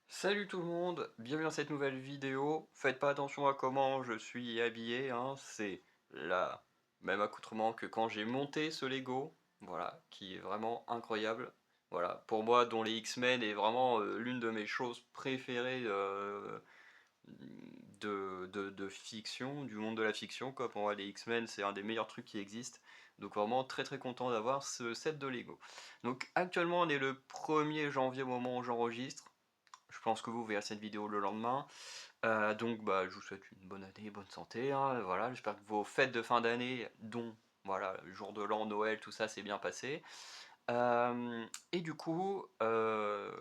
Salut tout le monde, bienvenue dans cette nouvelle vidéo. Faites pas attention à comment je suis habillé, hein, c'est la même accoutrement que quand j'ai monté ce Lego, voilà, qui est vraiment incroyable. Voilà, pour moi, dont les X-Men est vraiment l'une de mes choses préférées de fiction, du monde de la fiction, quoi. Pour moi, les X-Men, c'est un des meilleurs trucs qui existent. Donc vraiment très très content d'avoir ce set de Lego. Donc actuellement, on est le 1er janvier au moment où j'enregistre. Je pense que vous verrez cette vidéo le lendemain. Donc bah, je vous souhaite une bonne année, bonne santé, hein, voilà, j'espère que vos fêtes de fin d'année, dont voilà, le jour de l'an, Noël, tout ça s'est bien passé. Et du coup, voilà,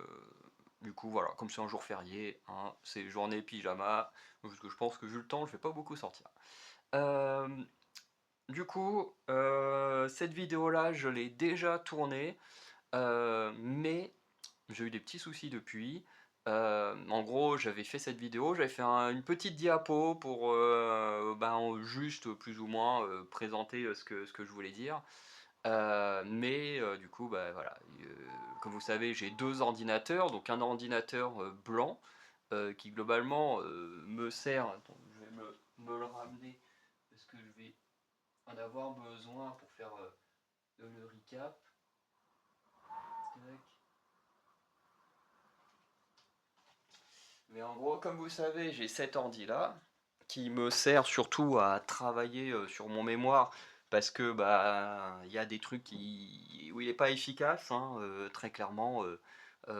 comme c'est un jour férié, hein, c'est journée pyjama, parce que je pense que vu le temps, je vais pas beaucoup sortir. Euh, cette vidéo-là, je l'ai déjà tournée, mais j'ai eu des petits soucis depuis. En gros, j'avais fait cette vidéo, j'avais fait une petite diapo pour juste plus ou moins présenter ce que je voulais dire. Du coup, bah, voilà, comme vous savez, j'ai deux ordinateurs, donc un ordinateur blanc qui globalement me sert. Attends, je vais me le ramener parce que je vais en avoir besoin pour faire le recap. Tac. Mais en gros, comme vous savez, j'ai cet ordi-là qui me sert surtout à travailler sur mon mémoire parce que bah il y a des trucs où il n'est pas efficace, hein, très clairement.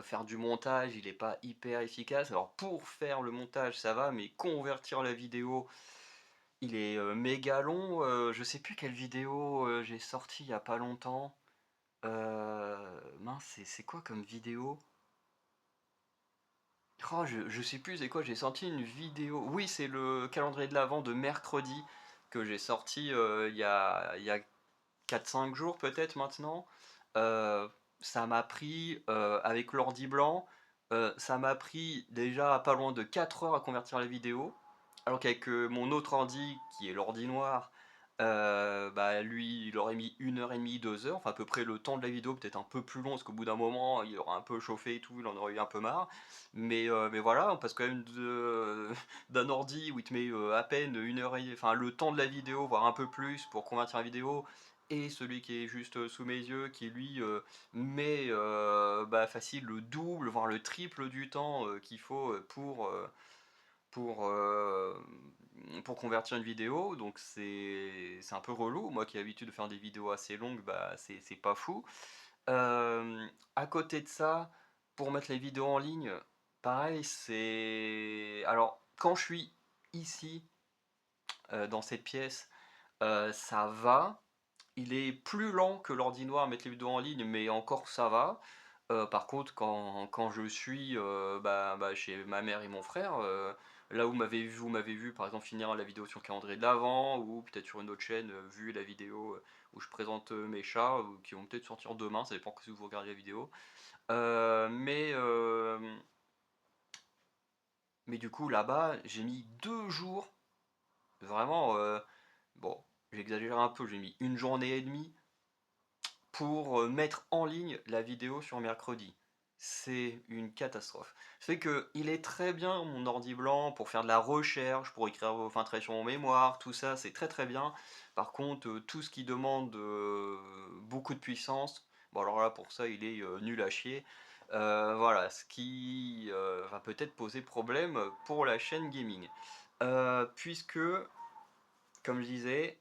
Faire du montage, il n'est pas hyper efficace. Alors pour faire le montage, ça va, mais convertir la vidéo, il est méga long. Je sais plus quelle vidéo j'ai sorti il y a pas longtemps. Mince, c'est quoi comme vidéo? Oh, je sais plus c'est quoi, j'ai sorti une vidéo. Oui, c'est le calendrier de l'Avent de mercredi que j'ai sorti il y a 4-5 jours peut-être maintenant. Euh, Ça m'a pris, avec l'ordi blanc, ça m'a pris déjà pas loin de 4 heures à convertir la vidéo. Alors qu'avec mon autre ordi, qui est l'ordi noir, bah lui, il aurait mis 1 heure et demie, 2 heures, enfin à peu près le temps de la vidéo, peut-être un peu plus long, parce qu'au bout d'un moment, il aura un peu chauffé et tout, il en aurait eu un peu marre. Mais voilà, on passe quand même d'un ordi où il te met à peine 1 heure enfin le temps de la vidéo, voire un peu plus pour convertir la vidéo, et celui qui est juste sous mes yeux, qui lui met bah, facile le double, voire le triple du temps qu'il faut pour, euh, pour convertir une vidéo. Donc c'est un peu relou. Moi qui ai l'habitude de faire des vidéos assez longues, bah, c'est pas fou. À côté de ça, pour mettre les vidéos en ligne, pareil, c'est... Alors, quand je suis ici, dans cette pièce, ça va. Il est plus lent que l'ordi noir à mettre les vidéos en ligne, mais encore ça va. Par contre, quand je suis chez ma mère et mon frère, là où vous m'avez vu par exemple finir la vidéo sur le calendrier de l'Avent, ou peut-être sur une autre chaîne, vu la vidéo où je présente mes chats, ou qui vont peut-être sortir demain, ça dépend si vous regardez la vidéo. Mais du coup, là-bas, j'ai mis 2 jours, vraiment, bon, j'exagère un peu, j'ai mis une journée et demie pour mettre en ligne la vidéo sur mercredi. C'est une catastrophe. C'est que il est très bien mon ordi blanc pour faire de la recherche, pour écrire, enfin travailler sur mon mémoire, tout ça, c'est très très bien. Par contre, tout ce qui demande beaucoup de puissance, bon alors là pour ça il est nul à chier. Voilà, ce qui va peut-être poser problème pour la chaîne gaming. Puisque comme je disais,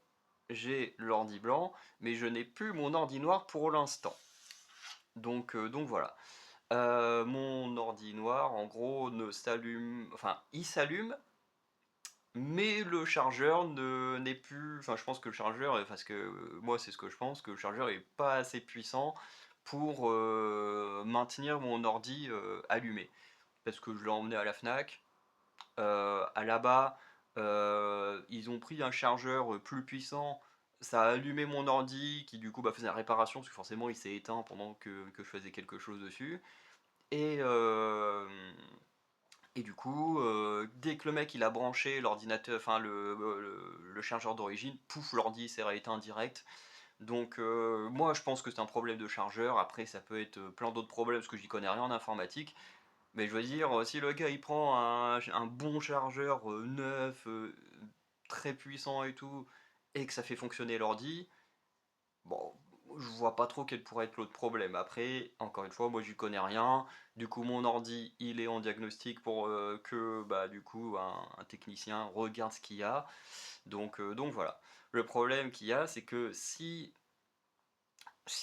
j'ai l'ordi blanc, mais je n'ai plus mon ordi noir pour l'instant. Donc voilà. Mon ordi noir, en gros, ne s'allume, enfin, il s'allume, mais le chargeur ne n'est plus. Enfin, je pense que le chargeur, parce que moi, c'est ce que je pense, que le chargeur est pas assez puissant pour maintenir mon ordi allumé. Parce que je l'ai emmené à la Fnac, à là-bas, ils ont pris un chargeur plus puissant. Ça a allumé mon ordi qui du coup bah, faisait la réparation parce que forcément il s'est éteint pendant que je faisais quelque chose dessus. Et, euh, et du coup, dès que le mec il a branché l'ordinateur, enfin le chargeur d'origine, pouf, l'ordi s'est rééteint direct. Donc moi je pense que c'est un problème de chargeur. Après ça peut être plein d'autres problèmes parce que j'y connais rien en informatique. Mais je veux dire, si le gars il prend un bon chargeur neuf, très puissant et tout, et que ça fait fonctionner l'ordi, bon, je vois pas trop quel pourrait être l'autre problème. Après, encore une fois, moi j'y connais rien. Du coup, mon ordi, il est en diagnostic pour que bah, du coup un technicien regarde ce qu'il y a. Donc voilà. Le problème qu'il y a, c'est que si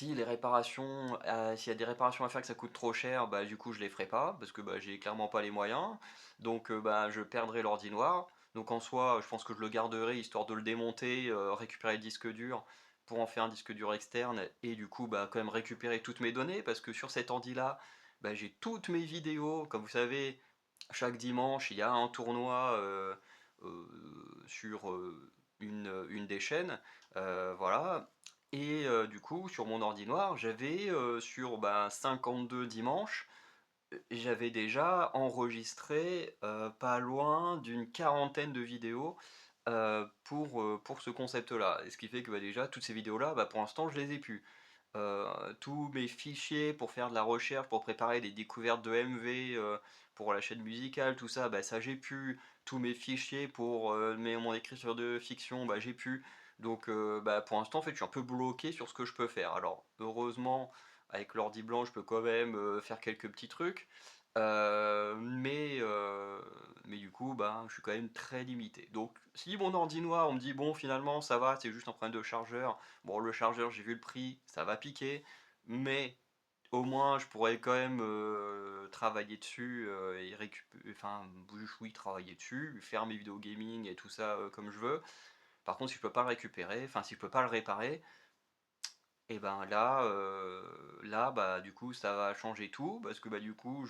les réparations, s'il y a des réparations à faire que ça coûte trop cher, bah du coup je les ferai pas parce que bah, j'ai clairement pas les moyens. Donc bah je perdrai l'ordi noir. Donc en soi, je pense que je le garderai histoire de le démonter, récupérer le disque dur pour en faire un disque dur externe et du coup bah quand même récupérer toutes mes données parce que sur cet ordi là, bah, j'ai toutes mes vidéos. Comme vous savez, chaque dimanche il y a un tournoi sur une des chaînes. Voilà. Et du coup, sur mon ordi noir, j'avais sur 52 dimanches, j'avais déjà enregistré pas loin d'une quarantaine de vidéos pour ce concept-là. Et ce qui fait que bah, déjà, toutes ces vidéos-là, bah, pour l'instant, je les ai plus. Tous mes fichiers pour faire de la recherche, pour préparer les découvertes de MV pour la chaîne musicale, tout ça, bah, ça j'ai pu. Tous mes fichiers pour mon écriture de fiction, bah, j'ai pu. Donc bah, pour l'instant, en fait, je suis un peu bloqué sur ce que je peux faire. Alors, heureusement, avec l'ordi blanc, je peux quand même faire quelques petits trucs. Mais du coup, bah, je suis quand même très limité. Donc, si mon ordi noir, on me dit, bon, finalement, ça va, c'est juste un problème de chargeur. Bon, le chargeur, j'ai vu le prix, ça va piquer, mais au moins, je pourrais quand même travailler dessus et récupérer, enfin, oui, travailler dessus, faire mes vidéos gaming et tout ça comme je veux. Par contre, si je peux pas le récupérer, enfin, si je peux pas le réparer, et ben là, bah, du coup, ça va changer tout, parce que bah, du coup,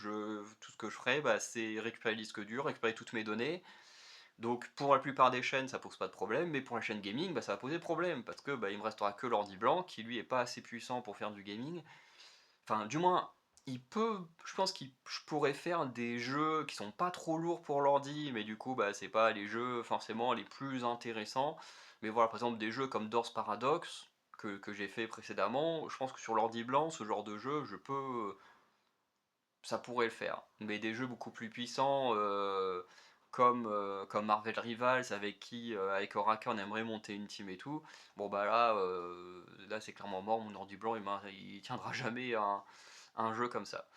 tout ce que je ferai, bah, c'est récupérer le disque dur, récupérer toutes mes données. Donc, pour la plupart des chaînes, ça pose pas de problème, mais pour la chaîne gaming, bah, ça va poser problème, parce que bah, il me restera que l'ordi blanc, qui lui est pas assez puissant pour faire du gaming. Enfin, du moins, je pense que je pourrais faire des jeux qui sont pas trop lourds pour l'ordi, mais du coup, bah, c'est pas les jeux forcément les plus intéressants. Mais voilà, par exemple, des jeux comme Doors Paradox, que j'ai fait précédemment, je pense que sur l'ordi blanc, ce genre de jeu, ça pourrait le faire. Mais des jeux beaucoup plus puissants, comme Marvel Rivals, avec Oraka, on aimerait monter une team et tout. Bon, bah là c'est clairement mort, mon ordi blanc, il tiendra jamais un jeu comme ça.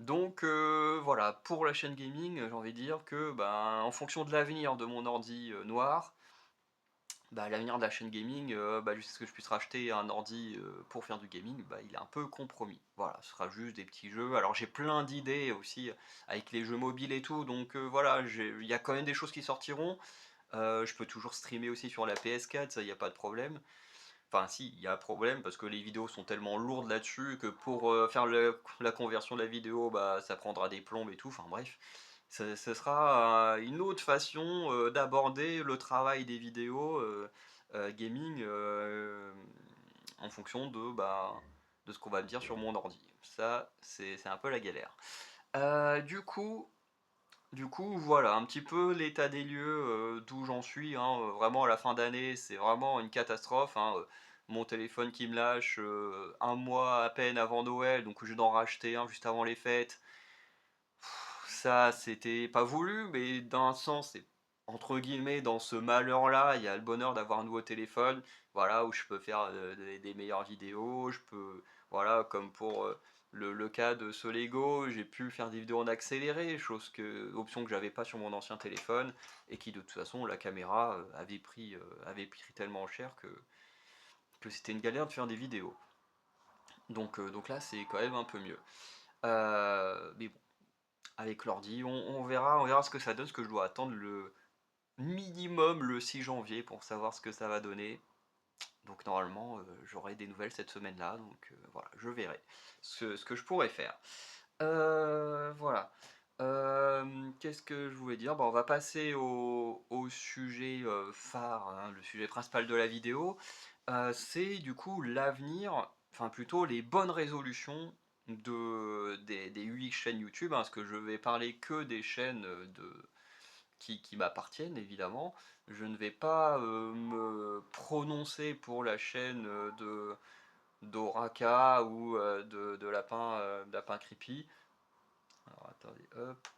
Donc voilà, pour la chaîne gaming, j'ai envie de dire que en fonction de l'avenir de mon ordi noir, bah, l'avenir de la chaîne gaming, jusqu'à ce que je puisse racheter un ordi pour faire du gaming, bah, il est un peu compromis. Voilà, ce sera juste des petits jeux. Alors j'ai plein d'idées aussi avec les jeux mobiles et tout, donc voilà, il y a quand même des choses qui sortiront. Je peux toujours streamer aussi sur la PS4, ça, il n'y a pas de problème. Enfin, si, il y a un problème parce que les vidéos sont tellement lourdes là-dessus que pour faire la conversion de la vidéo, bah, ça prendra des plombes et tout. Enfin, bref, ce sera une autre façon d'aborder le travail des vidéos gaming en fonction de ce qu'on va me dire sur mon ordi. Ça, c'est un peu la galère. Du coup, voilà, un petit peu l'état des lieux d'où j'en suis, hein. Vraiment, à la fin d'année, c'est vraiment une catastrophe, hein. Mon téléphone qui me lâche un mois à peine avant Noël, donc je vais en racheter un juste avant les fêtes. Ça, c'était pas voulu, mais d'un sens, c'est entre guillemets, dans ce malheur-là, il y a le bonheur d'avoir un nouveau téléphone, voilà, où je peux faire des meilleures vidéos, voilà, comme pour le cas de ce Lego, j'ai pu faire des vidéos en accéléré, option que j'avais pas sur mon ancien téléphone, et qui de toute façon, la caméra avait pris tellement cher que c'était une galère de faire des vidéos. Donc là, c'est quand même un peu mieux. Mais bon, avec l'ordi. On verra ce que ça donne, ce que je dois attendre le minimum le 6 janvier pour savoir ce que ça va donner. Donc normalement, j'aurai des nouvelles cette semaine-là, donc voilà, je verrai ce que je pourrais faire. Voilà. Qu'est-ce que je voulais dire? On va passer au sujet phare, hein, le sujet principal de la vidéo. C'est du coup l'avenir, enfin plutôt les bonnes résolutions des 8 chaînes YouTube, hein, parce que je vais parler que des chaînes qui m'appartiennent évidemment. Je ne vais pas me prononcer pour la chaîne d'Oraka ou de Lapin Creepy. Alors attendez, hop,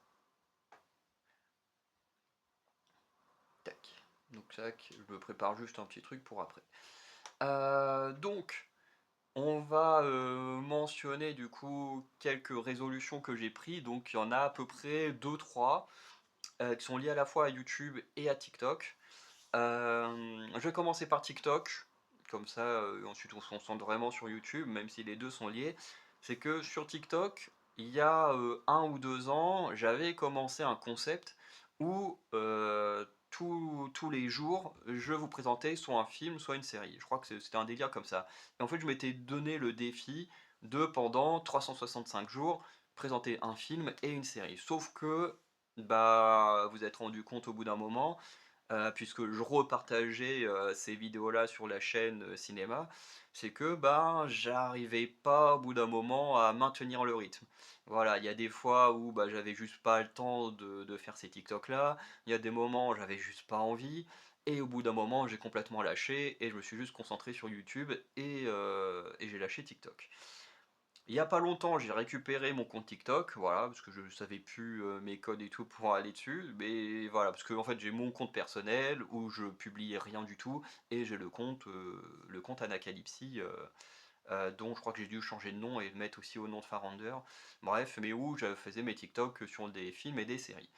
tac. Donc tac, je me prépare juste un petit truc pour après. Donc, on va mentionner du coup quelques résolutions que j'ai prises. Donc il y en a à peu près deux trois qui sont liées à la fois à YouTube et à TikTok. Je vais commencer par TikTok, comme ça ensuite on se concentre vraiment sur YouTube, même si les deux sont liés. C'est que sur TikTok, il y a 1 ou 2 ans, j'avais commencé un concept où tous les jours, je vous présentais soit un film, soit une série. Je crois que c'était un délire comme ça. Et en fait, je m'étais donné le défi de, pendant 365 jours, présenter un film et une série. Sauf que, bah, vous êtes rendu compte au bout d'un moment, puisque je repartageais ces vidéos-là sur la chaîne cinéma, c'est que ben j'arrivais pas au bout d'un moment à maintenir le rythme. Voilà, il y a des fois où bah, j'avais juste pas le temps de faire ces TikTok-là, il y a des moments où j'avais juste pas envie, et au bout d'un moment j'ai complètement lâché et je me suis juste concentré sur YouTube et j'ai lâché TikTok. Il y a pas longtemps, j'ai récupéré mon compte TikTok, voilà, parce que je savais plus mes codes et tout pour aller dessus. Mais voilà, parce que en fait, j'ai mon compte personnel où je publie rien du tout, et j'ai le compte Anacalypsy, dont je crois que j'ai dû changer de nom et le mettre aussi au nom de Farander. Bref, mais où je faisais mes TikTok sur des films et des séries.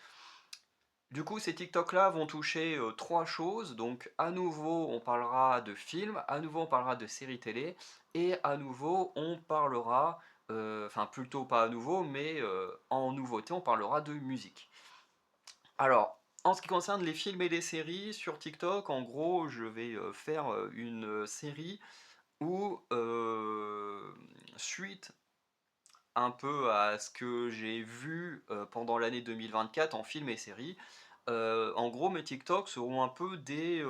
Du coup, ces TikTok-là vont toucher trois choses. Donc, à nouveau, on parlera de films, à nouveau, on parlera de séries télé, et à nouveau, on parlera, enfin, plutôt pas à nouveau, mais en nouveauté, on parlera de musique. Alors, en ce qui concerne les films et les séries, sur TikTok, en gros, je vais faire une série où, suite un peu à ce que j'ai vu pendant l'année 2024 en films et séries, en gros, mes TikTok seront un peu des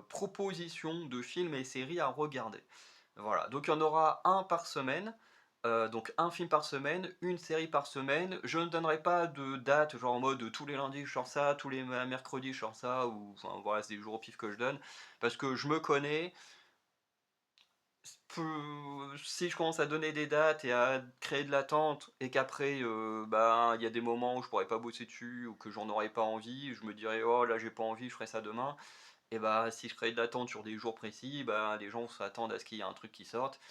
propositions de films et séries à regarder. Voilà, donc il y en aura un par semaine, donc un film par semaine, une série par semaine. Je ne donnerai pas de date, genre en mode tous les lundis je sors ça, tous les mercredis je sors ça, ou enfin voilà, c'est des jours au pif que je donne, parce que je me connais. Si je commence à donner des dates et à créer de l'attente et qu'après bah, il y a des moments où je pourrais pas bosser dessus ou que j'en aurais pas envie, je me dirais oh là j'ai pas envie, je ferai ça demain. Et bah si je crée de l'attente sur des jours précis, bah les gens s'attendent à ce qu'il y ait un truc qui sorte.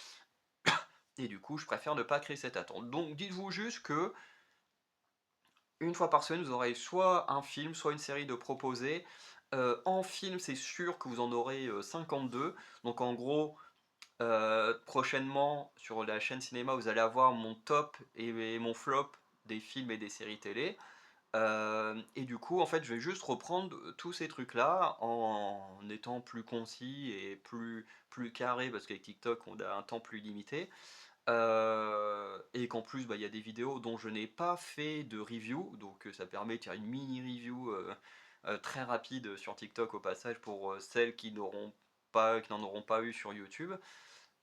Et du coup je préfère ne pas créer cette attente. Donc dites-vous juste que une fois par semaine vous aurez soit un film, soit une série de proposés. En film c'est sûr que vous en aurez 52. Donc en gros prochainement, sur la chaîne cinéma, vous allez avoir mon top et mon flop des films et des séries télé. Et du coup, en fait, je vais juste reprendre tous ces trucs-là en étant plus concis et plus carré, parce qu'avec TikTok, on a un temps plus limité. Et qu'en plus, bah, il y a des vidéos dont je n'ai pas fait de review, donc ça permet de faire une mini review très rapide sur TikTok au passage pour celles qui n'en auront pas eu sur YouTube.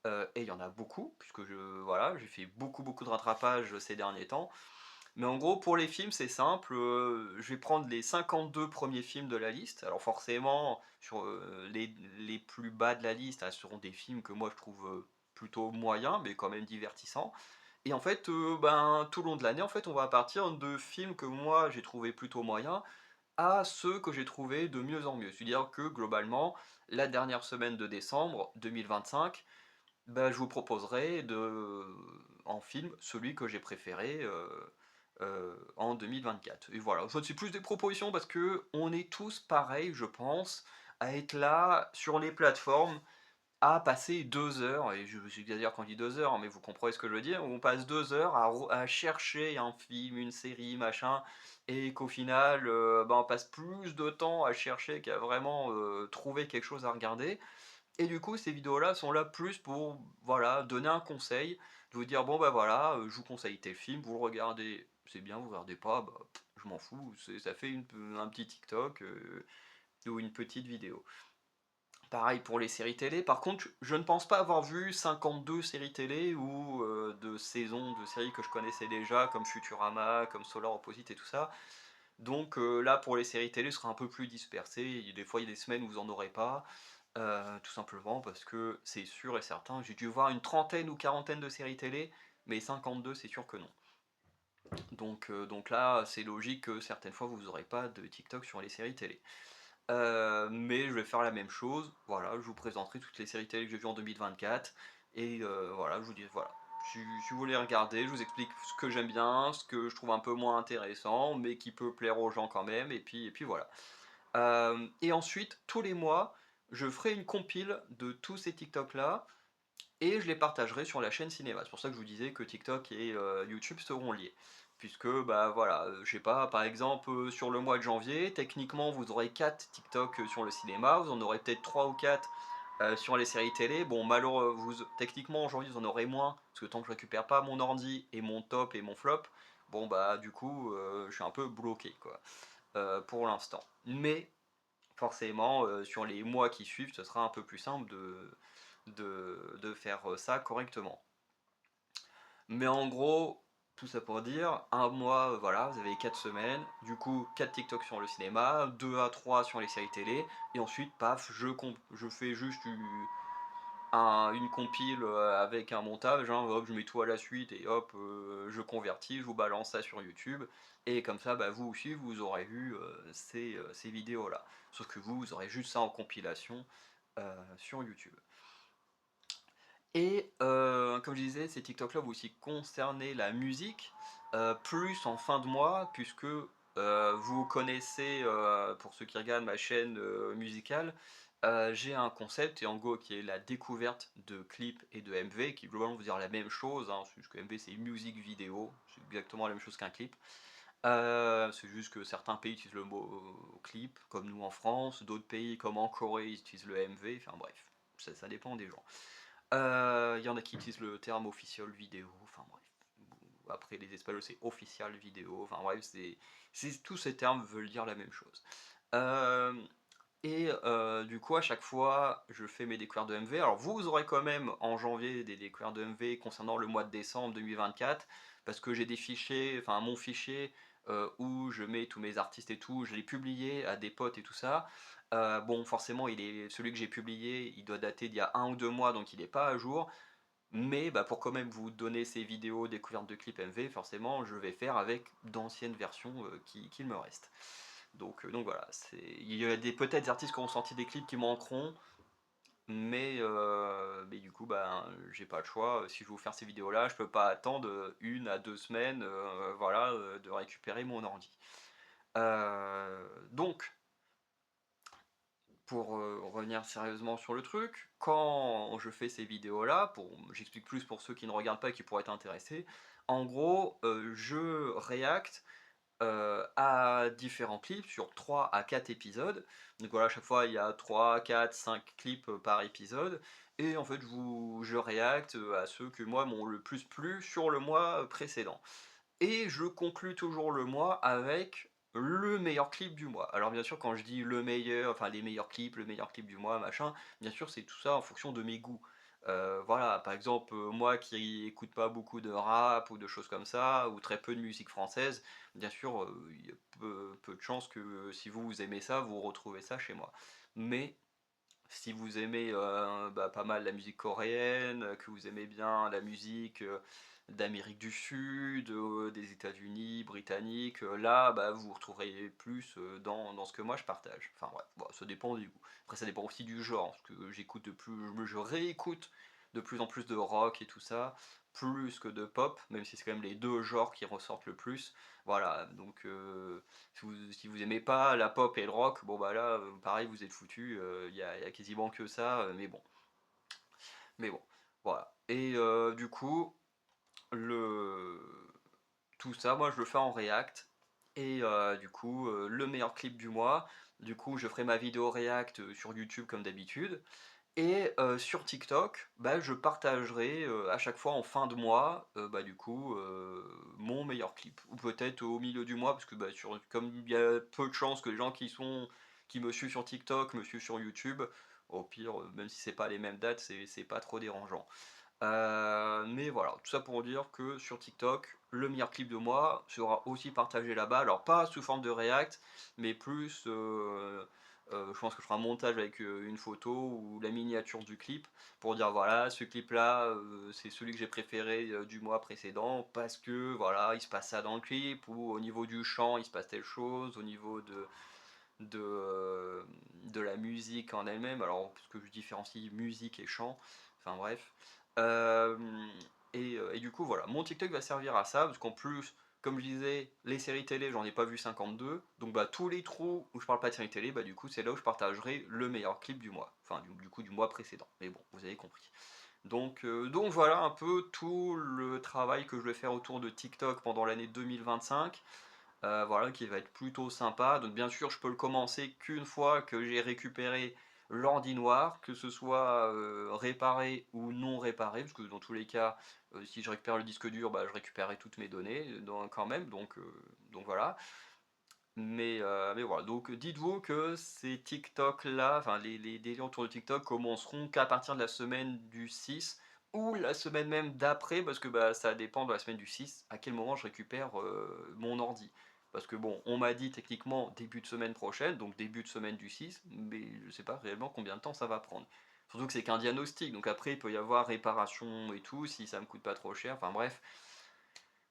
Et il y en a beaucoup, puisque voilà, j'ai fait beaucoup de rattrapage ces derniers temps. Mais en gros, pour les films, c'est simple. Je vais prendre les 52 premiers films de la liste. Alors forcément, sur les plus bas de la liste, ce seront des films que moi je trouve plutôt moyens, mais quand même divertissants. Et en fait, ben, tout le long de l'année, en fait, on va partir de films que moi j'ai trouvé plutôt moyens à ceux que j'ai trouvé de mieux en mieux. C'est-à-dire que globalement, la dernière semaine de décembre 2025, bah, je vous proposerai en film celui que j'ai préféré en 2024. Et voilà, ça c'est plus des propositions parce que on est tous pareils, je pense, à être là sur les plateformes à passer 2 heures, et je j'exagère quand je dis 2 heures, mais vous comprenez ce que je veux dire, où on passe 2 heures à chercher un film, une série, machin, et qu'au final, bah, on passe plus de temps à chercher qu'à vraiment trouver quelque chose à regarder. Et du coup, ces vidéos-là sont là plus pour, voilà, donner un conseil, de vous dire, bon bah voilà, je vous conseille tel film, vous le regardez, c'est bien, vous ne regardez pas, bah, je m'en fous, ça fait un petit TikTok ou une petite vidéo. Pareil pour les séries télé, par contre, je ne pense pas avoir vu 52 séries télé ou de saisons de séries que je connaissais déjà, comme Futurama, comme Solar Opposite et tout ça. Donc là, pour les séries télé, ce sera un peu plus dispersé. Des fois, il y a des semaines où vous en aurez pas. Tout simplement parce que c'est sûr et certain, j'ai dû voir une trentaine ou quarantaine de séries télé, mais 52 c'est sûr que non. Donc là, c'est logique que certaines fois vous n'aurez pas de TikTok sur les séries télé. Mais je vais faire la même chose, voilà, je vous présenterai toutes les séries télé que j'ai vues en 2024, et voilà, je vous dis, voilà, si vous voulez regarder, je vous explique ce que j'aime bien, ce que je trouve un peu moins intéressant, mais qui peut plaire aux gens quand même, et puis voilà. Et ensuite, tous les mois, je ferai une compile de tous ces TikTok là, et je les partagerai sur la chaîne cinéma. C'est pour ça que je vous disais que TikTok et YouTube seront liés. Puisque, bah voilà, je sais pas, par exemple, sur le mois de janvier, techniquement, vous aurez 4 TikTok sur le cinéma, vous en aurez peut-être 3 ou 4 sur les séries télé. Bon, malheureusement, techniquement, en janvier, vous en aurez moins, parce que tant que je récupère pas mon ordi et mon top et mon flop, bon, bah, du coup, je suis un peu bloqué, quoi, pour l'instant. Mais, forcément, sur les mois qui suivent, ce sera un peu plus simple de faire ça correctement. Mais en gros, tout ça pour dire, un mois, voilà, vous avez 4 semaines, du coup 4 TikTok sur le cinéma, 2 à 3 sur les séries télé, et ensuite, paf, je fais juste une compile avec un montage, hein, hop, je mets tout à la suite, et hop, je convertis, je vous balance ça sur YouTube, et comme ça, bah, vous aussi, vous aurez vu ces vidéos-là. Sauf que vous aurez juste ça en compilation sur YouTube. Et comme je disais, ces TikTok-là vont aussi concerner la musique, plus en fin de mois, puisque vous connaissez, pour ceux qui regardent ma chaîne musicale, j'ai un concept, et en gros qui est la découverte de clips et de MV, qui globalement veut dire la même chose, hein, puisque MV c'est musique vidéo, c'est exactement la même chose qu'un clip. C'est juste que certains pays utilisent le mot clip, comme nous en France, d'autres pays comme en Corée ils utilisent le MV, enfin bref, ça dépend des gens. Il y en a qui utilisent le terme official vidéo, enfin bref. Après les Espagnols c'est official vidéo, enfin bref, tous ces termes veulent dire la même chose. Euh, du coup à chaque fois je fais mes découvertes de MV. Alors vous aurez quand même en janvier des découvertes de MV concernant le mois de décembre 2024, parce que j'ai des fichiers, enfin mon fichier où je mets tous mes artistes et tout, je l'ai publié à des potes et tout ça. Bon, forcément, celui que j'ai publié, il doit dater d'il y a 1 ou 2 mois, donc il n'est pas à jour. Mais bah, pour quand même vous donner ces vidéos découvertes de clips MV, forcément, je vais faire avec d'anciennes versions qu'il me reste. Donc voilà, il y a peut-être des artistes qui ont sorti des clips qui manqueront, mais du coup, bah, j'ai pas le choix. Si je veux vous faire ces vidéos-là, je peux pas attendre 1 à 2 semaines voilà, de récupérer mon ordi. Donc, pour revenir sérieusement sur le truc, quand je fais ces vidéos-là, j'explique plus pour ceux qui ne regardent pas et qui pourraient être intéressés, en gros, je react à différents clips sur 3 à 4 épisodes. Donc voilà, à chaque fois il y a 3, 4, 5 clips par épisode. Et en fait, je react à ceux que moi m'ont le plus plu sur le mois précédent. Et je conclus toujours le mois avec le meilleur clip du mois. Alors bien sûr, quand je dis le meilleur, enfin les meilleurs clips, le meilleur clip du mois, machin, bien sûr c'est tout ça en fonction de mes goûts. Voilà, par exemple, moi qui écoute pas beaucoup de rap ou de choses comme ça, ou très peu de musique française, bien sûr, il y a peu de chances que si vous aimez ça, vous retrouvez ça chez moi. Mais si vous aimez bah, pas mal la musique coréenne, que vous aimez bien la musique d'Amérique du Sud, des États-Unis, britanniques, là bah, vous retrouverez plus dans ce que moi je partage. Enfin ouais, bon, ça dépend du goût. Après ça dépend aussi du genre, parce que je réécoute de plus en plus de rock et tout ça, plus que de pop, même si c'est quand même les deux genres qui ressortent le plus. Voilà, donc si vous aimez pas la pop et le rock, bon bah là, pareil, vous êtes foutu, y a quasiment que ça, mais bon, voilà. Et du coup, le... tout ça, moi je le fais en React, et du coup, le meilleur clip du mois, du coup, je ferai ma vidéo React sur YouTube comme d'habitude, et sur TikTok, bah, je partagerai à chaque fois en fin de mois, bah, du coup, mon meilleur clip. Ou peut-être au milieu du mois, parce que bah, comme il y a peu de chances que les gens qui me suivent sur TikTok me suivent sur YouTube, au pire, même si c'est pas les mêmes dates, c'est pas trop dérangeant. Mais voilà, tout ça pour dire que sur TikTok, le meilleur clip de moi sera aussi partagé là-bas. Alors pas sous forme de React, mais plus Je pense que je ferai un montage avec, une photo ou la miniature du clip pour dire: «Voilà, ce clip-là, c'est celui que j'ai préféré, du mois précédent parce que voilà, il se passe ça dans le clip» ou au niveau du chant, il se passe telle chose, au niveau de la musique en elle-même, alors parce que je différencie musique et chant, enfin bref. Hem et du coup voilà, mon TikTok va servir à ça, parce qu'en plus, comme je disais, les séries télé, j'en ai pas vu 52, donc bah, tous les trous où je parle pas de séries télé, bah, du coup, c'est là où je partagerai le meilleur clip du mois, enfin du coup du mois précédent, mais bon, vous avez compris. Donc voilà un peu tout le travail que je vais faire autour de TikTok pendant l'année 2025. Voilà, qui va être plutôt sympa. Donc bien sûr, je peux le commencer qu'une fois que j'ai récupéré l'ordi noir, que ce soit réparé ou non réparé, parce que dans tous les cas, si je récupère le disque dur, bah, je récupérerai toutes mes données quand même, donc voilà. Mais voilà, donc dites-vous que ces TikTok là, enfin les délires autour de TikTok commenceront qu'à partir de la semaine du 6 ou la semaine même d'après, parce que bah, ça dépend de la semaine du 6 à quel moment je récupère mon ordi. Parce que bon, on m'a dit techniquement début de semaine prochaine, donc début de semaine du 6, mais je sais pas réellement combien de temps ça va prendre. Surtout que c'est qu'un diagnostic, donc après il peut y avoir réparation et tout, si ça me coûte pas trop cher, enfin bref.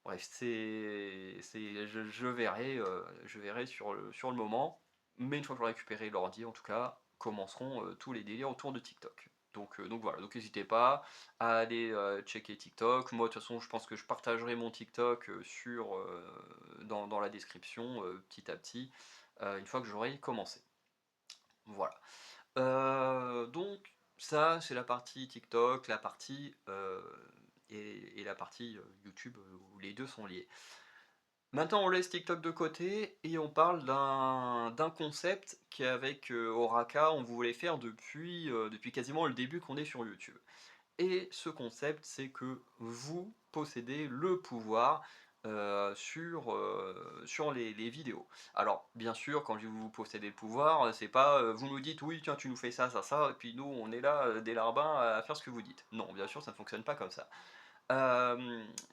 Bref, je verrai sur le moment. Mais une fois que j'aurai récupéré l'ordi, en tout cas, commenceront tous les délires autour de TikTok. Donc voilà, donc n'hésitez pas à aller checker TikTok. Moi, de toute façon, je pense que je partagerai mon TikTok dans la description petit à petit, une fois que j'aurai commencé. Voilà. Donc ça, c'est la partie TikTok, la partie et la partie YouTube où les deux sont liés. Maintenant, on laisse TikTok de côté et on parle d'un concept qu'avec Oraka, on voulait faire depuis quasiment le début qu'on est sur YouTube. Et ce concept, c'est que vous possédez le pouvoir sur les vidéos. Alors, bien sûr, quand je dis vous possédez le pouvoir, c'est pas vous nous dites oui, tiens, tu nous fais ça, ça, ça, et puis nous, on est là, des larbins, à faire ce que vous dites. Non, bien sûr, ça ne fonctionne pas comme ça.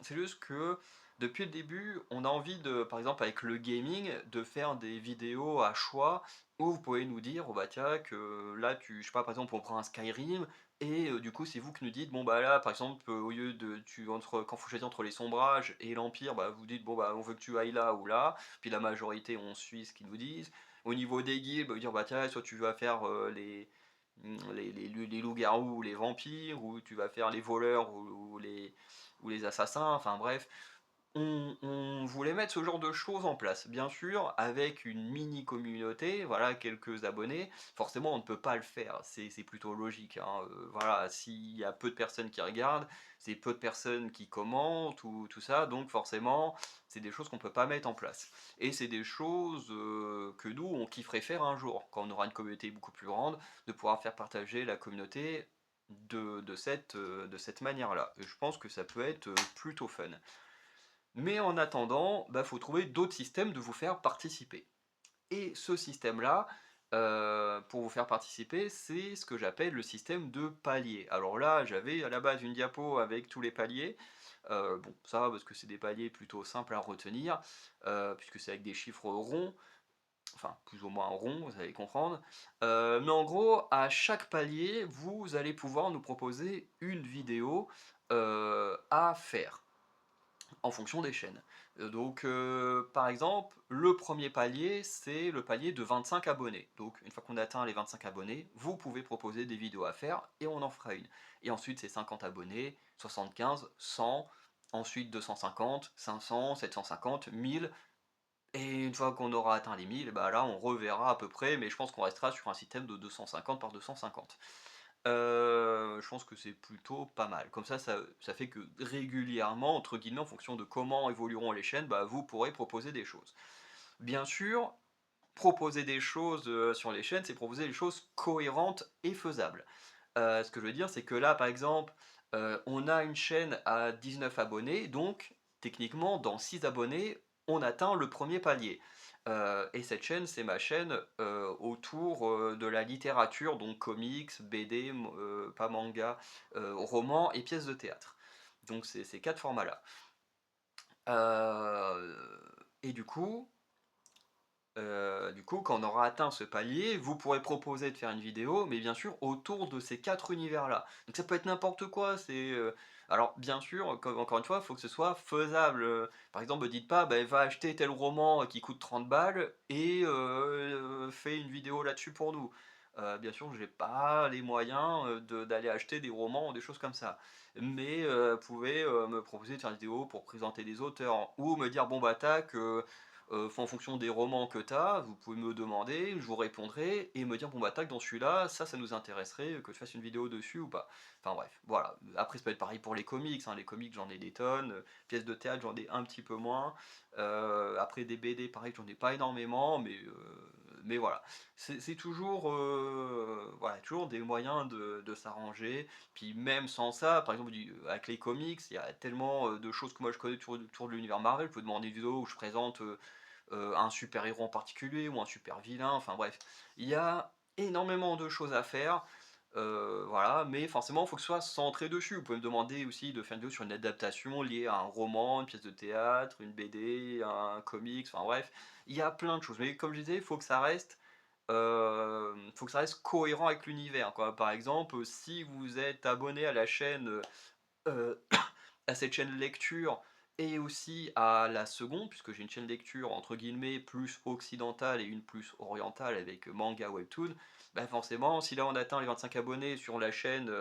C'est juste que depuis le début, on a envie de, par exemple avec le gaming, de faire des vidéos à choix où vous pouvez nous dire, oh bah tiens, que là, je sais pas, par exemple, on prend un Skyrim et du coup, c'est vous qui nous dites, bon bah là, par exemple, au lieu de, quand faut choisir entre les sombrages et l'Empire, bah vous dites, bon bah on veut que tu ailles là ou là, puis la majorité, on suit ce qu'ils nous disent. Au niveau des guildes, bah, vous dire, bah tiens, soit tu vas faire les loups-garous ou les vampires, ou tu vas faire les voleurs ou les assassins, enfin bref, on voulait mettre ce genre de choses en place. Bien sûr, avec une mini communauté, voilà, quelques abonnés, forcément on ne peut pas le faire, c'est plutôt logique, hein. Voilà, s'il y a peu de personnes qui regardent, c'est peu de personnes qui commentent, ou tout ça, donc forcément, c'est des choses qu'on ne peut pas mettre en place. Et c'est des choses que nous, on kifferait faire un jour, quand on aura une communauté beaucoup plus grande, de pouvoir faire partager la communauté de cette manière-là. Et je pense que ça peut être plutôt fun. Mais en attendant, bah, faut trouver d'autres systèmes de vous faire participer. Et ce système-là, pour vous faire participer, c'est ce que j'appelle le système de paliers. Alors là, j'avais à la base une diapo avec tous les paliers. Bon, ça va parce que c'est des paliers plutôt simples à retenir, puisque c'est avec des chiffres ronds, enfin plus ou moins ronds, vous allez comprendre. Mais en gros, à chaque palier, vous allez pouvoir nous proposer une vidéo à faire en fonction des chaînes. Par exemple, le premier palier, c'est le palier de 25 abonnés. Donc, une fois qu'on a atteint les 25 abonnés, vous pouvez proposer des vidéos à faire et on en fera une. Et ensuite, c'est 50 abonnés, 75, 100, ensuite 250, 500, 750, 1000. Et une fois qu'on aura atteint les 1000, bah là, on reverra à peu près, mais je pense qu'on restera sur un système de 250 par 250. Je pense que c'est plutôt pas mal. Comme ça fait que régulièrement, entre guillemets, en fonction de comment évolueront les chaînes, bah, vous pourrez proposer des choses. Bien sûr, proposer des choses sur les chaînes, c'est proposer des choses cohérentes et faisables. Ce que je veux dire, c'est que là, par exemple, on a une chaîne à 19 abonnés, donc techniquement, dans 6 abonnés, on atteint le premier palier. Et cette chaîne, c'est ma chaîne autour de la littérature, donc comics, BD, pas manga, romans et pièces de théâtre. Donc c'est ces quatre formats-là. Et du coup, Du coup, quand on aura atteint ce palier, vous pourrez proposer de faire une vidéo, mais bien sûr autour de ces 4 univers-là. Donc ça peut être n'importe quoi, alors bien sûr, comme encore une fois, il faut que ce soit faisable, par exemple, me dites pas: «Bah, va acheter tel roman qui coûte 30 balles et fais une vidéo là-dessus pour nous». Bien sûr, j'ai pas les moyens, d'aller acheter des romans ou des choses comme ça. Mais vous pouvez, me proposer de faire une vidéo pour présenter des auteurs ou me dire: «Bon bah tac, en fonction des romans que tu as, vous pouvez me demander, je vous répondrai et me dire: «Bon bah tac, dans celui-là, ça nous intéresserait, que je fasse une vidéo dessus ou pas». Enfin bref, voilà. Après ça peut être pareil pour les comics, hein. Les comics, j'en ai des tonnes, pièces de théâtre, j'en ai un petit peu moins. Après des BD, pareil, j'en ai pas énormément, mais voilà. C'est toujours, voilà, toujours des moyens de s'arranger. Puis même sans ça, par exemple, avec les comics, il y a tellement, de choses que moi je connais autour de l'univers Marvel. Je peux demander une vidéo où je présente, un super-héros en particulier ou un super vilain, enfin bref. Il y a énormément de choses à faire, voilà, mais forcément, il faut que ce soit centré dessus. Vous pouvez me demander aussi de faire une vidéo sur une adaptation liée à un roman, une pièce de théâtre, une BD, un comics, enfin bref. Il y a plein de choses, mais comme je disais, il faut que ça reste cohérent avec l'univers, quoi. Par exemple, si vous êtes abonné à la chaîne, à cette chaîne lecture et aussi à la seconde, puisque j'ai une chaîne lecture entre guillemets plus occidentale et une plus orientale avec manga webtoon, bah forcément, si là on atteint les 25 abonnés sur la chaîne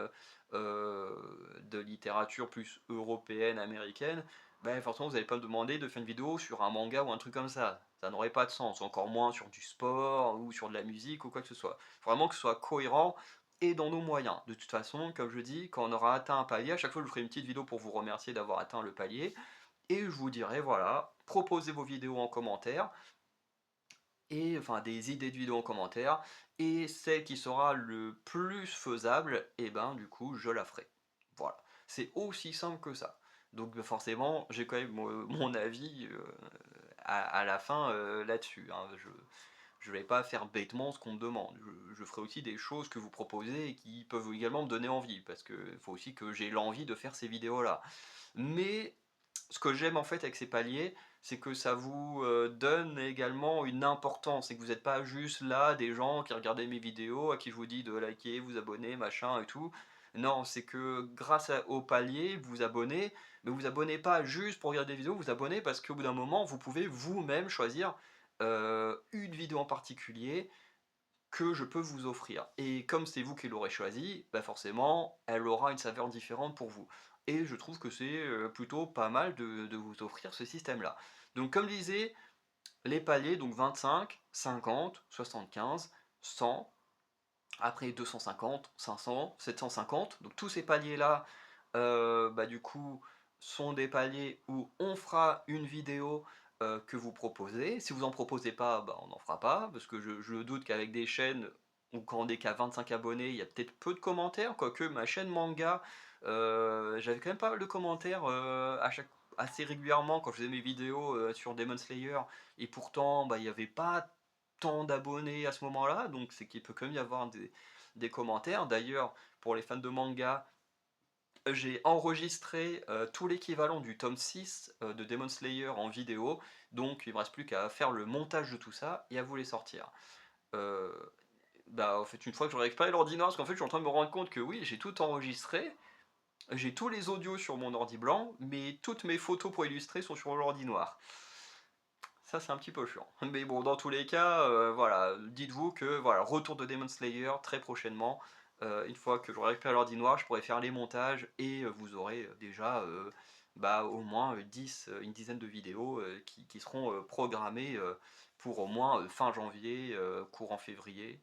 de littérature plus européenne, américaine, bah forcément vous n'allez pas me demander de faire une vidéo sur un manga ou un truc comme ça. Ça n'aurait pas de sens, encore moins sur du sport ou sur de la musique ou quoi que ce soit. Faut vraiment que ce soit cohérent et dans nos moyens. De toute façon, comme je dis, quand on aura atteint un palier, à chaque fois je vous ferai une petite vidéo pour vous remercier d'avoir atteint le palier, et je vous dirai, voilà, proposez vos vidéos en commentaire, et enfin des idées de vidéos en commentaire, et celle qui sera le plus faisable, et ben du coup je la ferai. Voilà, c'est aussi simple que ça. Donc forcément, j'ai quand même mon avis à la fin là-dessus, hein. Je vais pas faire bêtement ce qu'on me demande. Je ferai aussi des choses que vous proposez et qui peuvent également me donner envie, parce qu'il faut aussi que j'ai l'envie de faire ces vidéos-là. Mais ce que j'aime en fait avec ces paliers, c'est que ça vous donne également une importance, et que vous n'êtes pas juste là des gens qui regardaient mes vidéos, à qui je vous dis de liker, vous abonner, machin et tout. Non, c'est que grâce au palier, vous vous abonnez, mais vous vous abonnez pas juste pour regarder des vidéos, vous vous abonnez parce qu'au bout d'un moment, vous pouvez vous-même choisir une vidéo en particulier que je peux vous offrir. Et comme c'est vous qui l'aurez choisi, bah forcément, elle aura une saveur différente pour vous. Et je trouve que c'est plutôt pas mal de vous offrir ce système-là. Donc comme je disais, les paliers, donc 25, 50, 75, 100, après 250, 500, 750. Donc tous ces paliers-là, bah du coup, sont des paliers où on fera une vidéo que vous proposez. Si vous en proposez pas, bah, on n'en fera pas, parce que je doute qu'avec des chaînes où quand on est qu'à 25 abonnés, il y a peut-être peu de commentaires, quoique ma chaîne manga, j'avais quand même pas mal de commentaires assez régulièrement quand je faisais mes vidéos sur Demon Slayer, et pourtant bah, il n'y avait pas tant d'abonnés à ce moment-là, donc c'est qu'il peut quand même y avoir des commentaires. D'ailleurs, pour les fans de manga, j'ai enregistré tout l'équivalent du tome 6 de Demon Slayer en vidéo, donc il ne me reste plus qu'à faire le montage de tout ça et à vous les sortir. Euh, Bah, en fait, une fois que j'aurai récupéré l'ordinateur, parce qu'en fait, je suis en train de me rendre compte que oui, j'ai tout enregistré, j'ai tous les audios sur mon ordi blanc, mais toutes mes photos pour illustrer sont sur l'ordi noir. Ça, c'est un petit peu chiant. Mais bon, dans tous les cas, voilà, dites-vous que voilà, retour de Demon Slayer très prochainement. Une fois que j'aurai récupéré l'ordi noir, je pourrai faire les montages et vous aurez déjà bah, au moins 10, une dizaine de vidéos qui seront programmées pour au moins fin janvier, courant février.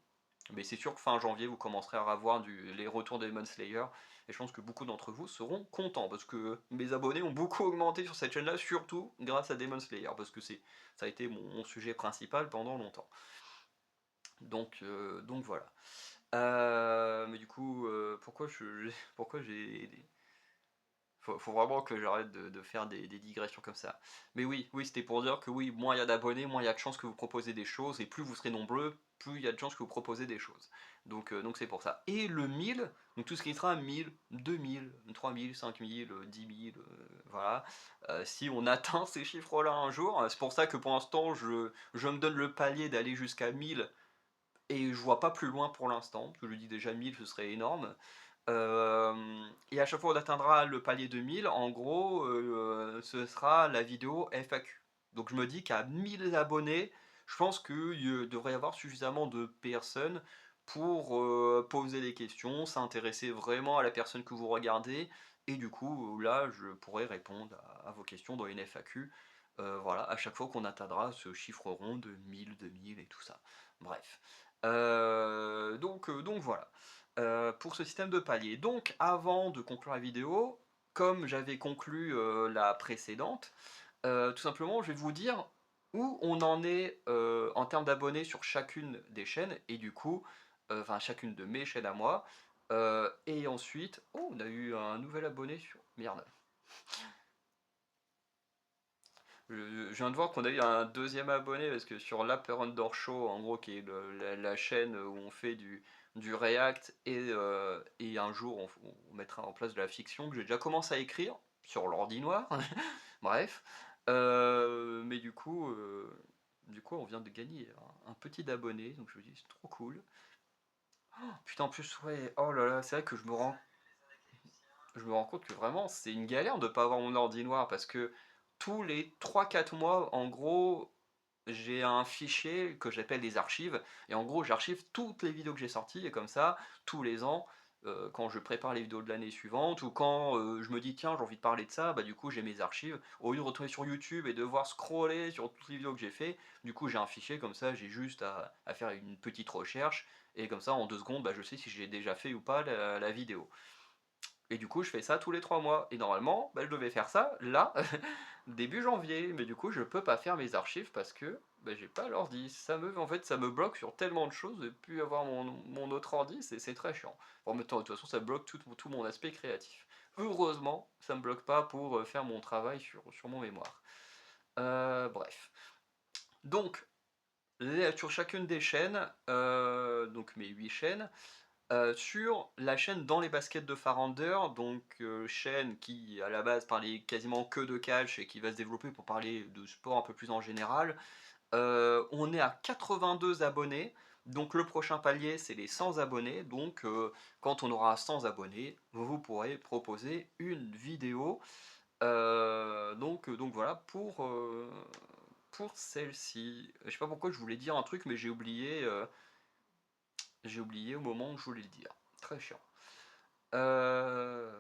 Mais c'est sûr que fin janvier, vous commencerez à avoir les retours de Demon Slayer. Et je pense que beaucoup d'entre vous seront contents parce que mes abonnés ont beaucoup augmenté sur cette chaîne-là, surtout grâce à Demon Slayer, parce que ça a été mon sujet principal pendant longtemps. Donc voilà. Mais du coup, pourquoi j'ai Faut vraiment que j'arrête de faire des digressions comme ça. Mais oui, oui, c'était pour dire que oui, moins il y a d'abonnés, moins il y a de chances que vous proposez des choses, et plus vous serez nombreux, plus il y a de chances que vous proposez des choses. Donc c'est pour ça. Et le 1000, donc tout ce qui sera 1000, 2000, 3000, 5000, 10 000, voilà. Si on atteint ces chiffres-là un jour, c'est pour ça que pour l'instant, je me donne le palier d'aller jusqu'à 1000, et je vois pas plus loin pour l'instant, parce que je dis déjà 1000, ce serait énorme. Et à chaque fois on atteindra le palier de 1000, en gros, ce sera la vidéo FAQ. Donc je me dis qu'à 1000 abonnés, je pense qu'il devrait y avoir suffisamment de personnes pour poser des questions, s'intéresser vraiment à la personne que vous regardez, et du coup là je pourrais répondre à vos questions dans une FAQ. Voilà, à chaque fois qu'on atteindra ce chiffre rond de 1000, 2000 et tout ça. Bref. Donc voilà. Pour ce système de palier. Donc avant de conclure la vidéo, comme j'avais conclu la précédente, tout simplement je vais vous dire où on en est en termes d'abonnés sur chacune des chaînes, et du coup, enfin chacune de mes chaînes à moi. Et ensuite, oh, on a eu un nouvel abonné sur... Merde. Je viens de voir qu'on a eu un deuxième abonné, parce que sur l'Upper Under Show, en gros, qui est la chaîne où on fait du React, et un jour on mettra en place de la fiction, que j'ai déjà commencé à écrire sur l'ordi noir. Bref. Mais du coup, on vient de gagner un petit abonné, donc je me dis c'est trop cool. Oh, putain, en plus, ouais, oh là là, c'est vrai que je me rends compte que vraiment c'est une galère de pas avoir mon ordi noir, parce que tous les 3 4 mois, en gros, j'ai un fichier que j'appelle les archives, et en gros j'archive toutes les vidéos que j'ai sorties, et comme ça, tous les ans, quand je prépare les vidéos de l'année suivante, ou quand je me dis tiens j'ai envie de parler de ça, bah du coup j'ai mes archives, au lieu de retourner sur YouTube et devoir scroller sur toutes les vidéos que j'ai fait, du coup j'ai un fichier, comme ça j'ai juste à faire une petite recherche, et comme ça en 2 secondes, bah, je sais si j'ai déjà fait ou pas la vidéo. Et du coup, je fais ça tous les 3 mois. Et normalement, bah, je devais faire ça là, début janvier. Mais du coup, je peux pas faire mes archives parce que bah, j'ai pas l'ordi. En fait, ça me bloque sur tellement de choses. De plus avoir mon autre ordi, c'est très chiant. En même temps, de toute façon, ça bloque tout mon aspect créatif. Heureusement, ça me bloque pas pour faire mon travail sur mon mémoire. Bref. Donc, sur chacune des chaînes, donc mes 8 chaînes, sur la chaîne Dans les baskets de Farander, donc chaîne qui à la base parlait quasiment que de catch et qui va se développer pour parler de sport un peu plus en général. On est à 82 abonnés, donc le prochain palier c'est les 100 abonnés, donc quand on aura 100 abonnés, vous pourrez proposer une vidéo. Donc voilà pour celle-ci. Je sais pas pourquoi je voulais dire un truc, mais j'ai oublié au moment où je voulais le dire. Très chiant. Euh,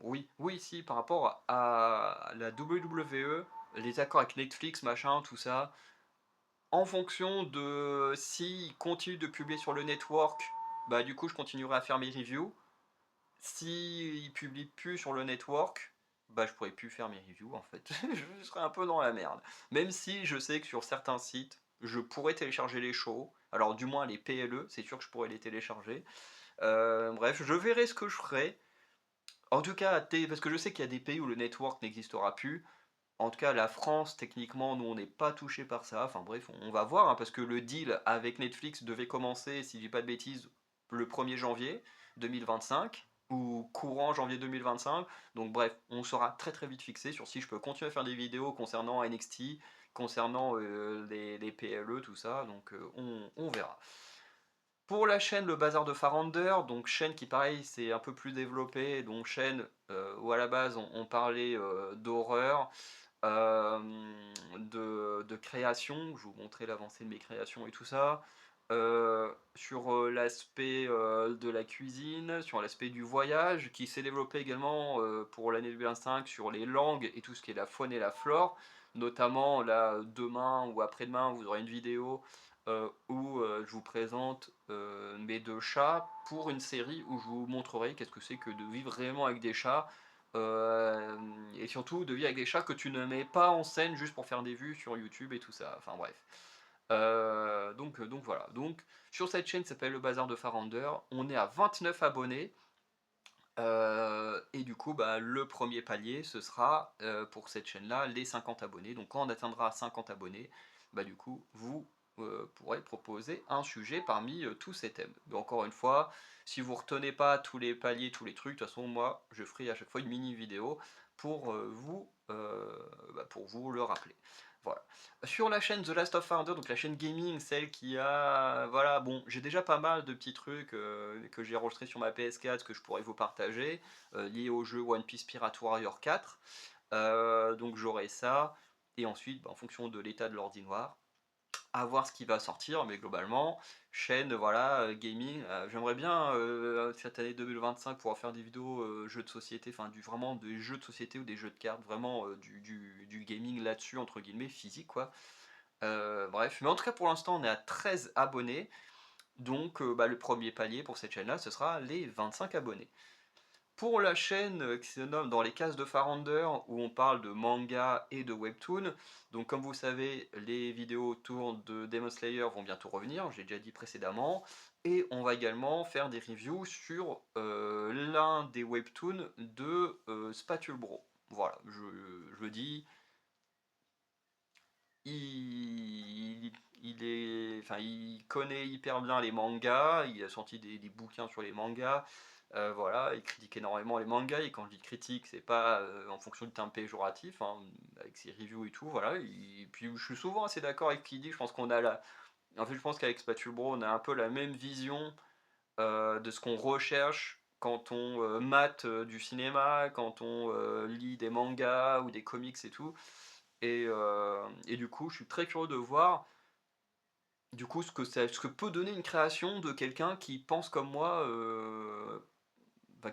oui, oui, si, par rapport à la WWE, les accords avec Netflix, machin, tout ça, en fonction de s'ils continuent de publier sur le network, bah du coup je continuerai à faire mes reviews. S'ils publient plus sur le network, bah je pourrais plus faire mes reviews en fait. Je serais un peu dans la merde. Même si je sais que sur certains sites, je pourrais télécharger les shows. Alors du moins les PLE, c'est sûr que je pourrais les télécharger. Bref, je verrai ce que je ferai. En tout cas, parce que je sais qu'il y a des pays où le network n'existera plus. En tout cas, la France, techniquement, nous, on n'est pas touché par ça. Enfin bref, on va voir, hein, parce que le deal avec Netflix devait commencer, si je dis pas de bêtises, le 1er janvier 2025, ou courant janvier 2025. Donc bref, on sera très très vite fixé sur si je peux continuer à faire des vidéos concernant NXT, concernant les PLE, tout ça. Donc on verra. Pour la chaîne Le Bazar de Farander, donc chaîne qui pareil c'est un peu plus développée, donc chaîne où à la base on parlait d'horreur, euh, de création, je vous montrer l'avancée de mes créations et tout ça, sur l'aspect de la cuisine, sur l'aspect du voyage, qui s'est développé également pour l'année 2025 sur les langues et tout ce qui est la faune et la flore, notamment là demain ou après-demain vous aurez une vidéo où je vous présente mes 2 chats pour une série où je vous montrerai qu'est-ce que c'est que de vivre réellement avec des chats, et surtout de vivre avec des chats que tu ne mets pas en scène juste pour faire des vues sur YouTube et tout ça. Enfin bref. Donc voilà. Donc sur cette chaîne qui s'appelle Le Bazar de Farander, on est à 29 abonnés. Et du coup, bah, le premier palier, ce sera, pour cette chaîne-là, les 50 abonnés. Donc quand on atteindra 50 abonnés, bah, du coup, vous, pourrez proposer un sujet parmi, tous ces thèmes. Mais encore une fois, si vous retenez pas tous les paliers, tous les trucs, de toute façon, moi, je ferai à chaque fois une mini vidéo pour, pour vous le rappeler. Voilà. Sur la chaîne The Last of Founder, donc la chaîne gaming, celle qui a, voilà, bon, j'ai déjà pas mal de petits trucs que j'ai enregistrés sur ma PS4 que je pourrais vous partager, liés au jeu One Piece Pirate Warrior 4. Donc j'aurai ça, et ensuite, bah, en fonction de l'état de l'ordi noir, à voir ce qui va sortir, mais globalement, chaîne, voilà, gaming. J'aimerais bien, cette année 2025, pouvoir faire des vidéos jeux de société, enfin vraiment des jeux de société ou des jeux de cartes, vraiment du gaming là-dessus, entre guillemets, physique quoi. Bref, mais en tout cas pour l'instant on est à 13 abonnés, donc bah, le premier palier pour cette chaîne-là, ce sera les 25 abonnés. Pour la chaîne qui se nomme Dans les cases de Farounder, où on parle de manga et de webtoon, donc comme vous savez, les vidéos autour de Demon Slayer vont bientôt revenir, j'ai déjà dit précédemment, et on va également faire des reviews sur l'un des webtoons de Spatule Bro. Voilà, je le dis, il connaît hyper bien les mangas, il a sorti des bouquins sur les mangas, voilà, il critique énormément les mangas, et quand je dis critique, c'est pas en fonction du terme péjoratif, hein, avec ses reviews et tout, voilà, puis je suis souvent assez d'accord avec ce qu'il dit, je pense qu'on a la... En fait, je pense qu'avec Spatule Bro, on a un peu la même vision de ce qu'on recherche quand on mate du cinéma, quand on lit des mangas ou des comics et tout. Et du coup, je suis très curieux de voir du coup ce que peut donner une création de quelqu'un qui pense comme moi,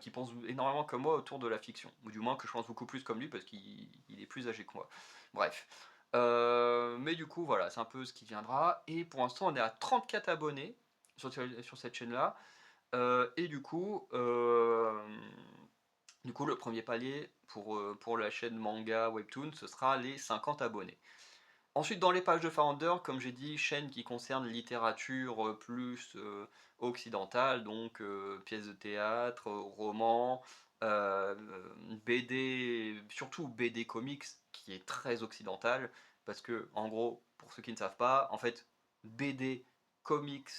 qui pense énormément comme moi autour de la fiction. Ou du moins que je pense beaucoup plus comme lui parce qu'il est plus âgé que moi. Bref. Mais du coup, voilà, c'est un peu ce qui viendra. Et pour l'instant, on est à 34 abonnés sur cette chaîne-là. Et du coup, le premier palier pour la chaîne manga webtoon, ce sera les 50 abonnés. Ensuite, dans les pages de Founder, comme j'ai dit, chaîne qui concerne littérature plus occidentale, donc pièces de théâtre, romans, euh, BD, surtout BD comics, qui est très occidental, parce que, en gros, pour ceux qui ne savent pas, en fait, BD, comics,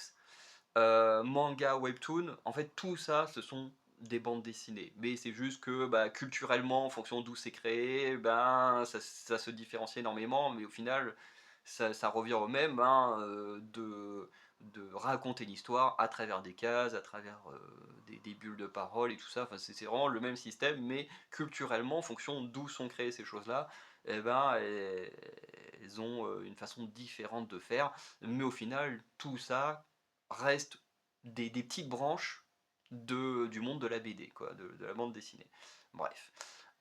manga, webtoon, en fait tout ça ce sont des bandes dessinées. Mais c'est juste que bah, culturellement, en fonction d'où c'est créé, ben, ça se différencie énormément, mais au final ça revient au même hein, de raconter l'histoire à travers des cases, à travers des bulles de parole et tout ça. Enfin, c'est vraiment le même système, mais culturellement, en fonction d'où sont créées ces choses-là, eh ben, elles ont une façon différente de faire. Mais au final, tout ça reste des petites branches du monde de la BD, quoi, de la bande dessinée. Bref.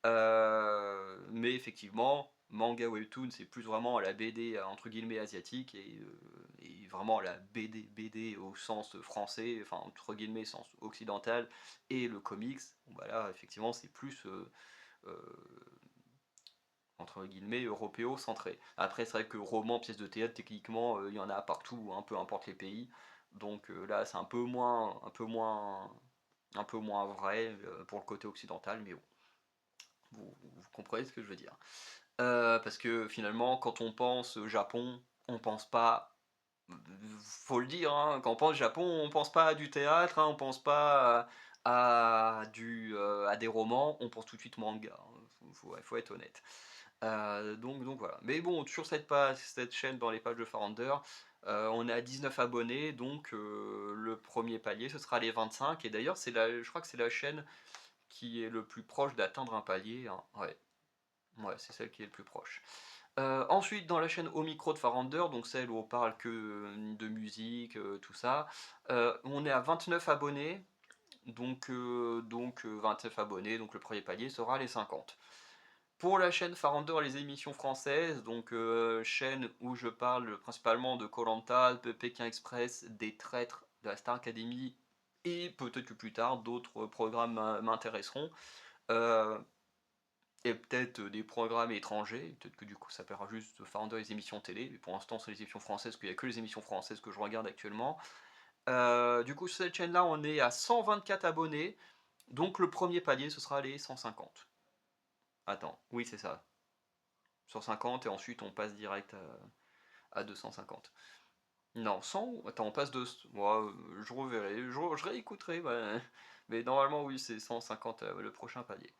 Mais effectivement, manga webtoon, c'est plus vraiment à la BD entre guillemets asiatique et vraiment à la BD au sens français, enfin entre guillemets sens occidental, et le comics, bon, bah là effectivement c'est plus euh, entre guillemets européo-centré. Après c'est vrai que roman, pièce de théâtre, techniquement il y en a partout, hein, peu importe les pays. Donc là c'est un peu moins vrai pour le côté occidental, mais bon, vous comprenez ce que je veux dire. Parce que finalement, quand on pense Japon, on pense pas. Faut le dire, hein, quand on pense Japon, on pense pas à du théâtre, hein, on pense pas à des romans, on pense tout de suite manga. Hein, faut être honnête. Donc voilà. Mais bon, sur cette chaîne, dans les pages de Farounder, on est à 19 abonnés, donc le premier palier, ce sera les 25. Et d'ailleurs, je crois que c'est la chaîne qui est le plus proche d'atteindre un palier. Hein. Ouais, ouais, c'est celle qui est le plus proche. Ensuite, dans la chaîne Au Micro de Farounder, donc celle où on parle que de musique, tout ça, on est à 29 abonnés. Donc 29 abonnés, donc le premier palier sera les 50. Pour la chaîne Farounder, les émissions françaises, donc chaîne où je parle principalement de koh de Pékin Express, des traîtres, de la Star Academy, et peut-être que plus tard d'autres programmes m'intéresseront. Euh, et peut-être des programmes étrangers, peut-être que du coup ça paiera juste Farounder les émissions télé, mais pour l'instant c'est les émissions françaises, parce qu'il n'y a que les émissions françaises que je regarde actuellement. Du coup sur cette chaîne là on est à 124 abonnés, Donc le premier palier, ce sera les 150. Attends, oui c'est ça. 150 et ensuite on passe direct à 250. Non, 100, attends, on passe de... Moi, je reverrai, je réécouterai, ouais. Mais normalement oui c'est 150 le prochain palier.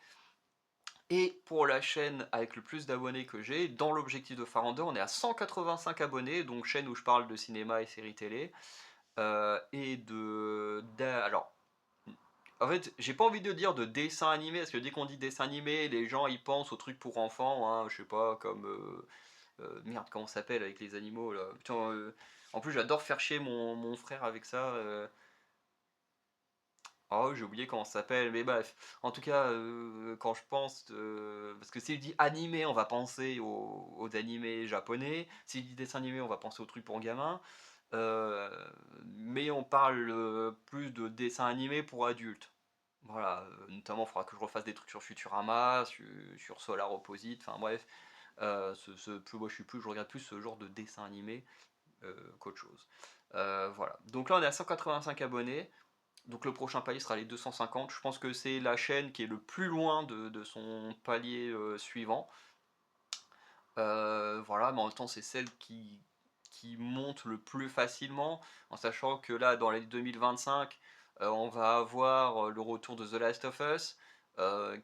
Et pour la chaîne avec le plus d'abonnés que j'ai, dans l'objectif de Farandeur, on est à 185 abonnés, donc chaîne où je parle de cinéma et séries télé. Et alors, en fait, j'ai pas envie de dire de dessin animé, parce que dès qu'on dit dessin animé, les gens ils pensent aux trucs pour enfants, hein, je sais pas, comme... merde, comment ça s'appelle avec les animaux là. Putain, en plus j'adore faire chier mon frère avec ça. Oh, j'ai oublié comment ça s'appelle, mais bref. En tout cas, quand je pense... parce que s'il dit animé, on va penser aux animés japonais. S'il dit dessin animé, on va penser aux trucs pour gamins. Euh, mais on parle plus de dessin animé pour adultes. Voilà, notamment il faudra que je refasse des trucs sur Futurama, sur Solar Opposite, enfin bref. Moi je regarde plus ce genre de dessin animé qu'autre chose. Voilà. Donc là on est à 185 abonnés. Donc le prochain palier sera les 250. Je pense que c'est la chaîne qui est le plus loin de son palier suivant. Voilà, mais en même temps c'est celle qui monte le plus facilement, en sachant que là dans l'année 2025, on va avoir le retour de The Last of Us,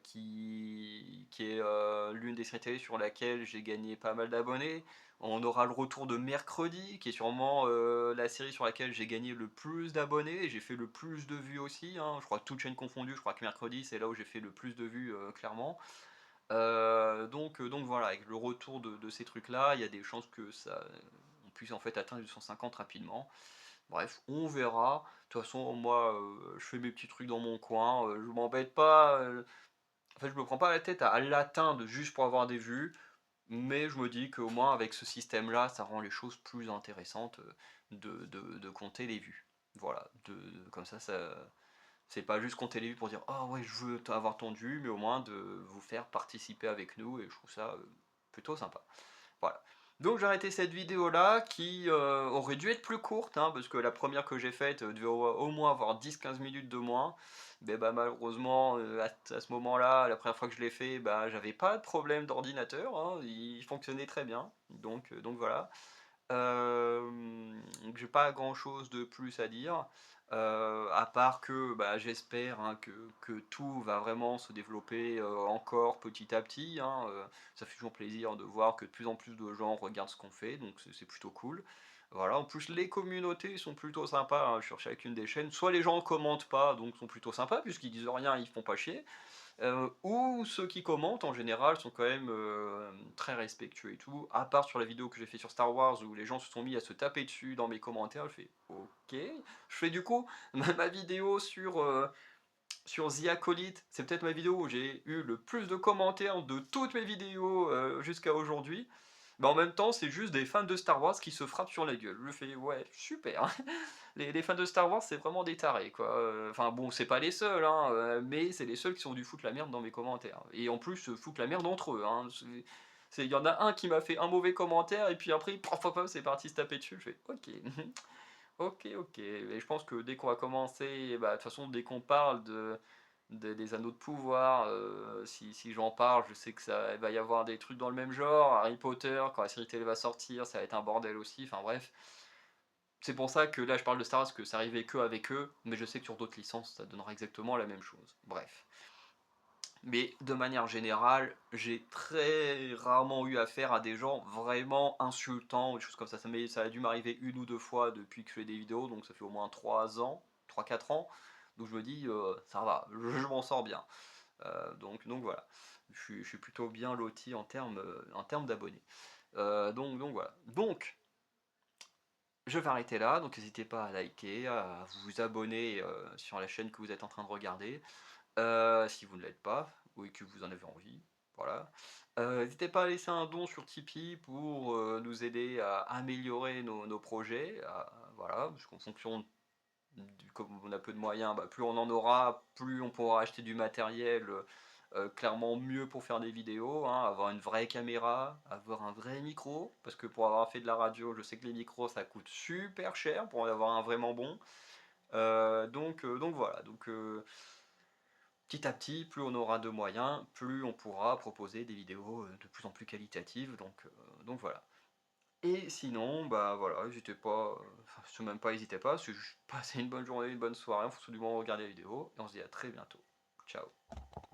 qui est l'une des séries télé sur laquelle j'ai gagné pas mal d'abonnés. On aura le retour de Mercredi, qui est sûrement la série sur laquelle j'ai gagné le plus d'abonnés, et j'ai fait le plus de vues aussi, hein. Je crois que toutes chaînes confondues, je crois que Mercredi c'est là où j'ai fait le plus de vues clairement. Donc voilà, avec le retour de ces trucs-là, il y a des chances que ça on puisse en fait atteindre les 150 rapidement. Bref, on verra. De toute façon, moi, je fais mes petits trucs dans mon coin, je m'embête pas. En fait, je me prends pas la tête à l'atteindre juste pour avoir des vues, mais je me dis qu'au moins avec ce système-là, ça rend les choses plus intéressantes de compter les vues. Voilà, comme ça, c'est pas juste compter les vues pour dire oh ouais je veux avoir ton vue, mais au moins de vous faire participer avec nous et je trouve ça plutôt sympa. Voilà. Donc j'ai arrêté cette vidéo là qui aurait dû être plus courte hein, parce que la première que j'ai faite devait au moins avoir 10-15 minutes de moins. Mais bah, malheureusement à ce moment là, la première fois que je l'ai fait, bah, j'avais pas de problème d'ordinateur, hein, il fonctionnait très bien. Donc voilà. J'ai pas grand chose de plus à dire, à part que bah, j'espère hein, que tout va vraiment se développer encore petit à petit, hein, ça fait toujours plaisir de voir que de plus en plus de gens regardent ce qu'on fait, donc c'est plutôt cool. Voilà, en plus les communautés sont plutôt sympas hein, sur chacune des chaînes, soit les gens commentent pas, donc sont plutôt sympas, puisqu'ils disent rien, ils font pas chier, ou ceux qui commentent en général sont quand même très respectueux et tout, à part sur la vidéo que j'ai fait sur Star Wars où les gens se sont mis à se taper dessus dans mes commentaires, je fais ok. Je fais du coup ma vidéo sur The Acolyte, c'est peut-être ma vidéo où j'ai eu le plus de commentaires de toutes mes vidéos jusqu'à aujourd'hui. Mais en même temps, c'est juste des fans de Star Wars qui se frappent sur la gueule. Je fais ouais, super. Les fans de Star Wars, c'est vraiment des tarés, quoi. Enfin bon, c'est pas les seuls, hein, mais c'est les seuls qui sont du foutre la merde dans mes commentaires. Et en plus, foutent la merde entre eux, hein. Il y en a un qui m'a fait un mauvais commentaire, et puis après, paf, paf, paf, c'est parti se taper dessus. Je fais, ok, ok. Et je pense que dès qu'on va commencer, bah, de toute façon, dès qu'on parle des anneaux de pouvoir, si j'en parle, je sais que ça il va y avoir des trucs dans le même genre. Harry Potter, quand la série télé va sortir, ça va être un bordel aussi. Enfin bref. C'est pour ça que là je parle de Star Wars, que ça arrivait que avec eux, mais je sais que sur d'autres licences ça donnera exactement la même chose. Bref. Mais de manière générale, j'ai très rarement eu affaire à des gens vraiment insultants ou des choses comme ça. Ça a dû m'arriver une ou deux fois depuis que je fais des vidéos, donc ça fait au moins 3 ans, 3-4 ans. Donc je me dis, ça va, je m'en sors bien. Donc voilà, je suis plutôt bien loti en termes d'abonnés. Donc voilà. Donc, je vais arrêter là, donc n'hésitez pas à liker, à vous abonner sur la chaîne que vous êtes en train de regarder, si vous ne l'êtes pas, ou que vous en avez envie, voilà. N'hésitez pas à laisser un don sur Tipeee pour nous aider à améliorer nos projets, voilà, parce qu'en fonction, comme on a peu de moyens, bah, plus on en aura, plus on pourra acheter du matériel clairement mieux pour faire des vidéos, hein, avoir une vraie caméra, avoir un vrai micro, parce que pour avoir fait de la radio, je sais que les micros ça coûte super cher pour en avoir un vraiment bon. Donc voilà, petit à petit, plus on aura de moyens, plus on pourra proposer des vidéos de plus en plus qualitatives, donc voilà. Et sinon, bah voilà, n'hésitez pas, enfin, je sais même pas, n'hésitez pas, c'est juste passer une bonne journée, une bonne soirée, en fonction du moment où vous regardez la vidéo, et on se dit à très bientôt. Ciao.